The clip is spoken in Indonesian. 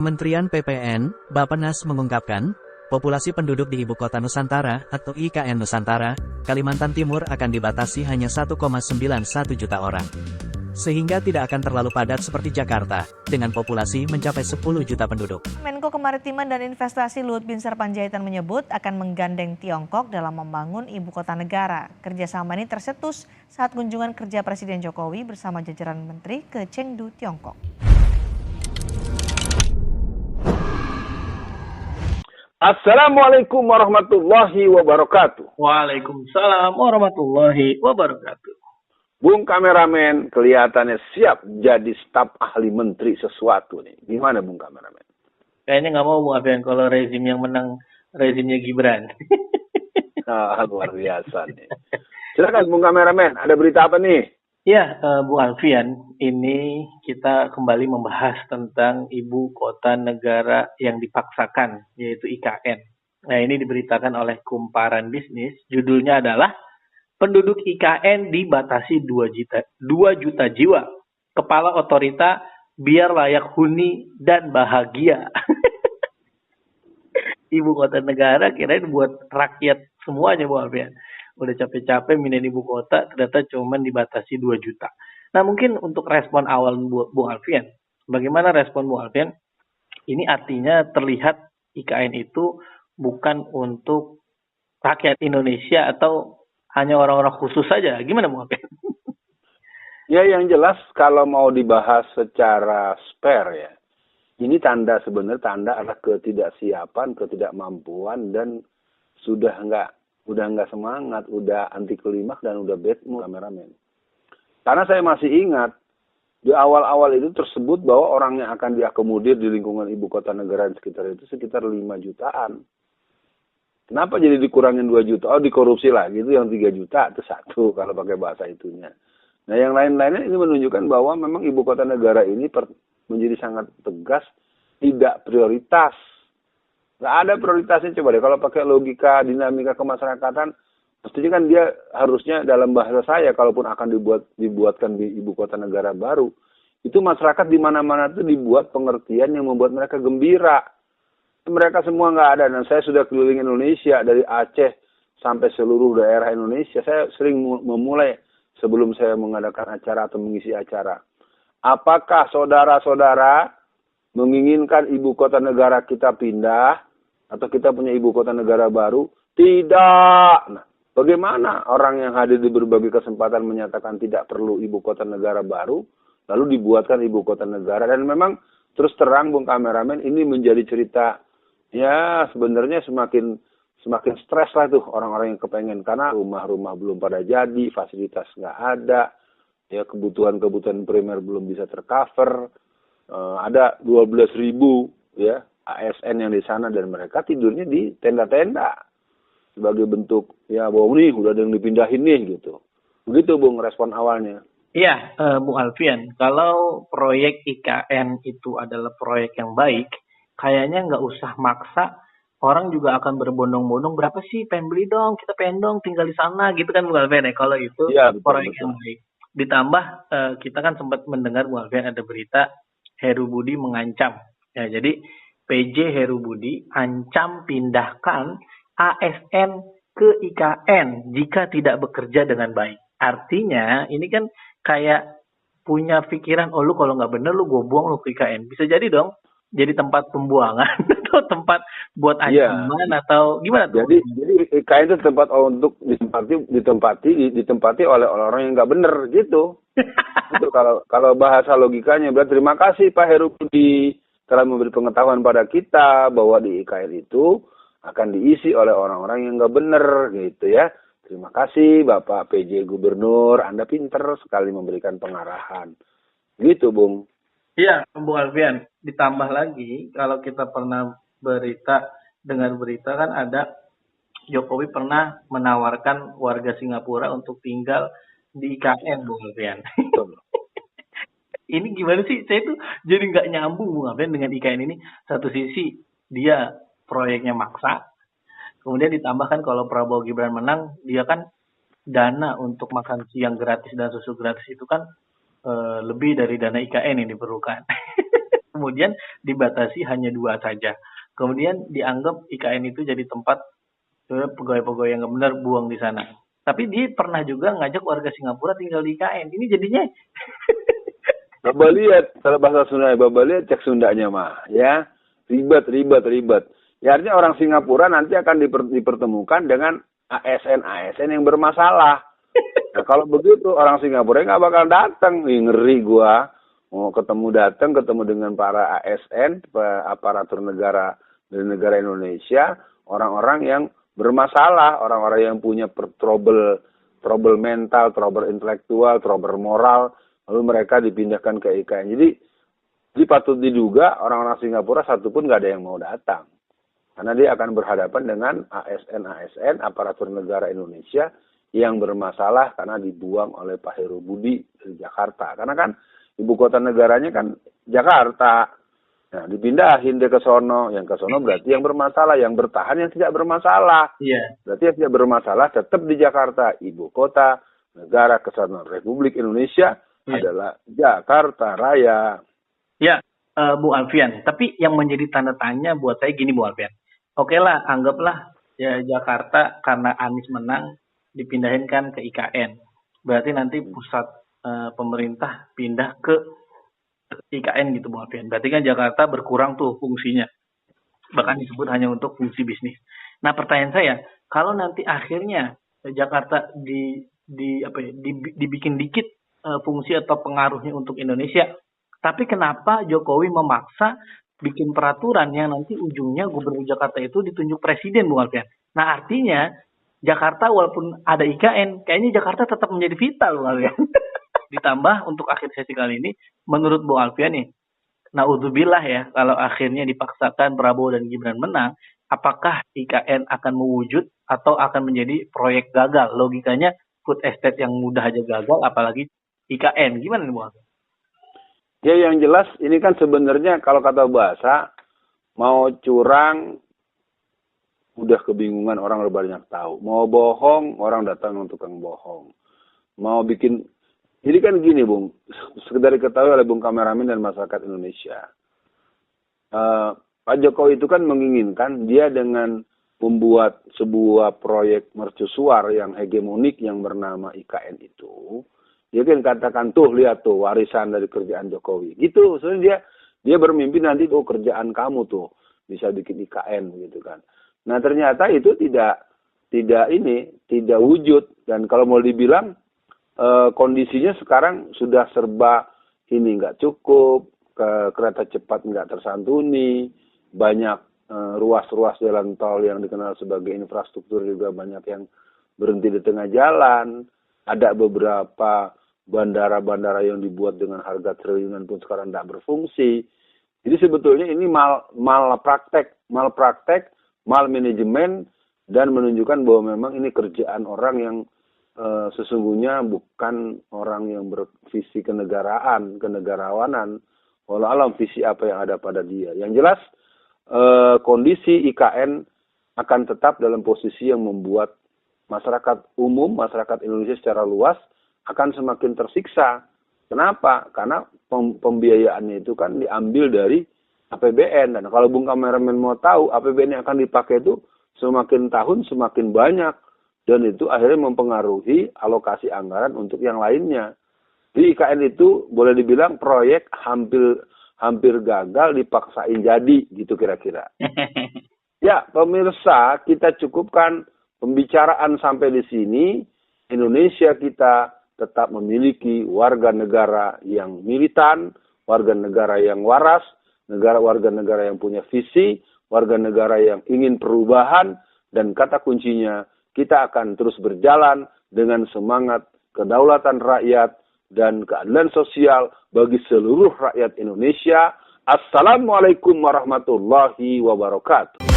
Kementerian PPN, Bappenas mengungkapkan, populasi penduduk di Ibu Kota Nusantara atau IKN Nusantara, Kalimantan Timur akan dibatasi hanya 1,91 juta orang. Sehingga tidak akan terlalu padat seperti Jakarta, dengan populasi mencapai 10 juta penduduk. Menko Kemaritiman dan Investasi Luhut Binsar Panjaitan menyebut akan menggandeng Tiongkok dalam membangun ibu kota negara. Kerjasama ini tercetus saat kunjungan kerja Presiden Jokowi bersama jajaran menteri ke Chengdu, Tiongkok. Assalamualaikum warahmatullahi wabarakatuh. Waalaikumsalam warahmatullahi wabarakatuh. Bung kameramen kelihatannya siap jadi staf ahli menteri sesuatu nih. Gimana Bung kameramen? Kayaknya nggak mau Bung Alfian kalau rezim yang menang rezimnya Gibran. Luar biasa nih. Silakan Bung kameramen, ada berita apa nih? Ya, Bung Alfian, ini kita kembali membahas tentang ibu kota negara yang dipaksakan, yaitu IKN. Nah, ini diberitakan oleh Kumparan Bisnis. Judulnya adalah penduduk IKN dibatasi 2 juta jiwa. Kepala otorita biar layak huni dan bahagia. Ibu kota negara kirain buat rakyat semuanya, Bung Alfian. Udah capek-capek mindahin ibu kota, ternyata cuma dibatasi 2 juta. Nah, mungkin untuk respon awal Bung Alfian, bagaimana respon Bung Alfian? Ini artinya terlihat IKN itu bukan untuk rakyat Indonesia atau hanya orang-orang khusus saja. Gimana Bung Alfian? Ya, yang jelas kalau mau dibahas secara spare ya, ini sebenarnya tanda adalah ketidaksiapan, ketidakmampuan, dan sudah nggak semangat, udah anti klimaks dan udah bad mood kameramen. Karena saya masih ingat di awal-awal itu tersebut bahwa orang yang akan diakomodir di lingkungan ibu kota negara sekitar itu sekitar 5 jutaan. Kenapa jadi dikurangin 2 juta? Oh, dikorupsi lagi itu yang 3 juta itu satu kalau pakai bahasa itunya. Nah, yang lain-lainnya ini menunjukkan bahwa memang ibu kota negara ini menjadi sangat tegas tidak prioritas. Nggak ada prioritasnya, coba deh kalau pakai logika dinamika kemasyarakatan, mestinya kan dia harusnya dalam bahasa saya, kalaupun akan dibuatkan di ibu kota negara baru, itu masyarakat di mana-mana itu dibuat pengertian yang membuat mereka gembira. Mereka semua nggak ada, dan saya sudah keliling Indonesia dari Aceh sampai seluruh daerah Indonesia. Saya sering memulai sebelum saya mengadakan acara atau mengisi acara. Apakah saudara-saudara menginginkan ibu kota negara kita pindah? Atau kita punya ibu kota negara baru? Tidak. Nah, bagaimana orang yang hadir di berbagai kesempatan menyatakan tidak perlu ibu kota negara baru, lalu dibuatkan ibu kota negara? Dan memang terus terang Bung kameramen, ini menjadi cerita, ya sebenarnya semakin stres lah tuh orang-orang yang kepengen. Karena rumah-rumah belum pada jadi, fasilitas nggak ada, ya kebutuhan-kebutuhan primer belum bisa tercover, ada 12.000 ya ASN yang di sana, dan mereka tidurnya di tenda-tenda sebagai bentuk ya bahwa nih udah ada yang dipindahin nih gitu. Begitu Bung respon awalnya. Iya, Bung Alfian, kalau proyek IKN itu adalah proyek yang baik, kayaknya nggak usah maksa, orang juga akan berbondong-bondong, berapa sih pengen beli dong, kita pengen dong tinggal di sana gitu kan Bung Alfian ya, kalau itu ya, proyek yang baik. Ditambah kita kan sempat mendengar Bung Alfian ada berita Heru Budi mengancam. Ya, jadi PJ Heru Budi ancam pindahkan ASN ke IKN jika tidak bekerja dengan baik. Artinya ini kan kayak punya pikiran, oh lu kalau nggak bener lu gue buang lu ke IKN. Bisa jadi dong jadi tempat pembuangan atau tempat buat ancaman atau gimana tuh? Jadi IKN itu tempat untuk ditempati oleh orang yang nggak bener gitu. Itu kalau bahasa logikanya berarti terima kasih Pak Heru Budi telah memberi pengetahuan pada kita bahwa di IKN itu akan diisi oleh orang-orang yang nggak bener gitu ya. Terima kasih Bapak PJ Gubernur, Anda pinter sekali memberikan pengarahan. Gitu Bung. Iya Bung Alfian, ditambah lagi kalau kita pernah dengar berita kan ada Jokowi pernah menawarkan warga Singapura untuk tinggal di IKN Bung Alfian. Ini gimana sih? Saya tuh jadi nggak nyambung Bung Alfian dengan IKN ini. Satu sisi dia proyeknya maksa, kemudian ditambahkan kalau Prabowo Gibran menang, dia kan dana untuk makan siang gratis dan susu gratis itu kan lebih dari dana IKN yang diperlukan. Kemudian dibatasi hanya 2 saja. Kemudian dianggap IKN itu jadi tempat pegawai-pegawai yang nggak benar buang di sana. Tapi dia pernah juga ngajak warga Singapura tinggal di IKN. Ini jadinya Bapak lihat, kalau bahasa Sunda, Bapak lihat cek Sundanya mah, ya. Ribet. Ya artinya orang Singapura nanti akan dipertemukan dengan ASN yang bermasalah. Nah kalau begitu orang Singapura nggak bakal datang. Ngeri gua. Mau ketemu dengan para ASN, aparatur negara dari negara Indonesia, orang-orang yang bermasalah, orang-orang yang punya trouble mental, trouble intelektual, trouble moral, lalu mereka dipindahkan ke IKN. Jadi patut diduga orang-orang Singapura satupun nggak ada yang mau datang. Karena dia akan berhadapan dengan ASN, aparatur negara Indonesia yang bermasalah karena dibuang oleh Pak Heru Budi dari Jakarta. Karena kan ibu kota negaranya kan Jakarta. Nah, dipindahin dia ke sono. Yang ke sono berarti yang bermasalah, yang bertahan yang tidak bermasalah. Iya. Berarti yang tidak bermasalah tetap di Jakarta. Ibu kota negara kesatuan Republik Indonesia adalah Jakarta Raya. Ya, Bu Alfian. Tapi yang menjadi tanda tanya buat saya gini, Bu Alfian. Oke lah, anggaplah ya Jakarta karena Anies menang dipindahin kan ke IKN. Berarti nanti pusat pemerintah pindah ke IKN gitu, Bu Alfian. Berarti kan Jakarta berkurang tuh fungsinya. Bahkan disebut hanya untuk fungsi bisnis. Nah, pertanyaan saya, kalau nanti akhirnya Jakarta dibikin dikit fungsi atau pengaruhnya untuk Indonesia, tapi kenapa Jokowi memaksa bikin peraturan yang nanti ujungnya gubernur Jakarta itu ditunjuk presiden, Bu Alfian. Nah, artinya Jakarta walaupun ada IKN, kayaknya Jakarta tetap menjadi vital, Bu Alfian. Ditambah untuk akhir sesi kali ini, menurut Bu Alfian nih, naudzubillah ya, kalau akhirnya dipaksakan Prabowo dan Gibran menang, apakah IKN akan mewujud atau akan menjadi proyek gagal? Logikanya food estate yang mudah aja gagal, apalagi IKN. Gimana nih, Bu Alfian? Ya yang jelas ini kan sebenarnya kalau kata bahasa mau curang udah kebingungan orang udah banyak tahu. Mau bohong orang datang untuk tukang bohong. Mau bikin jadi kan gini Bung, sekedar diketahui oleh Bung kameramen dan masyarakat Indonesia. Pak Jokowi itu kan menginginkan dia dengan membuat sebuah proyek mercusuar yang hegemonik yang bernama IKN itu. Dia kan katakan tuh lihat tuh warisan dari kerjaan Jokowi. Gitu, soalnya dia bermimpi nanti tuh kerjaan kamu tuh bisa bikin IKN gitu kan. Nah ternyata itu tidak wujud dan kalau mau dibilang kondisinya sekarang sudah serba ini nggak cukup, kereta cepat nggak tersantuni, banyak ruas-ruas jalan tol yang dikenal sebagai infrastruktur juga banyak yang berhenti di tengah jalan. Ada beberapa bandara-bandara yang dibuat dengan harga triliunan pun sekarang tidak berfungsi. Jadi sebetulnya ini malpraktek, malmanajemen dan menunjukkan bahwa memang ini kerjaan orang yang sesungguhnya bukan orang yang bervisi kenegarawanan. Walau alam visi apa yang ada pada dia. Yang jelas kondisi IKN akan tetap dalam posisi yang membuat masyarakat umum, masyarakat Indonesia secara luas akan semakin tersiksa. Kenapa? Karena pembiayaannya itu kan diambil dari APBN. Dan kalau Bung kameramen mau tahu, APBN yang akan dipakai itu semakin tahun semakin banyak. Dan itu akhirnya mempengaruhi alokasi anggaran untuk yang lainnya. Di IKN itu boleh dibilang proyek hampir gagal dipaksain jadi gitu kira-kira. Ya pemirsa, kita cukupkan pembicaraan sampai di sini. Indonesia kita tetap memiliki warga negara yang militan, warga negara yang waras, warga negara yang punya visi, warga negara yang ingin perubahan, dan kata kuncinya kita akan terus berjalan dengan semangat kedaulatan rakyat dan keadilan sosial bagi seluruh rakyat Indonesia. Assalamualaikum warahmatullahi wabarakatuh.